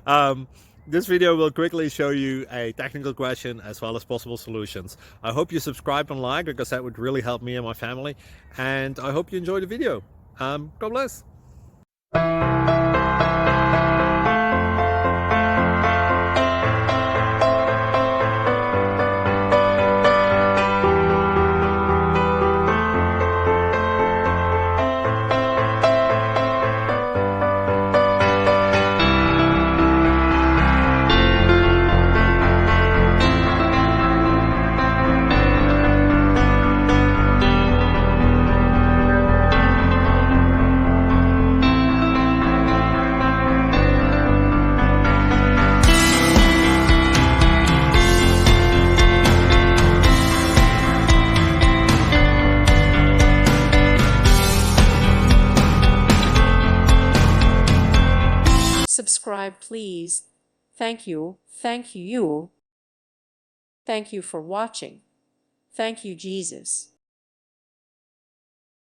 um, this video will quickly show you a technical question as well as possible solutions. I hope you subscribe and like, because that would really help me and my family. And I hope you enjoy the video. God bless. Subscribe, please. Thank you. Thank you. Thank you for watching. Thank you, Jesus.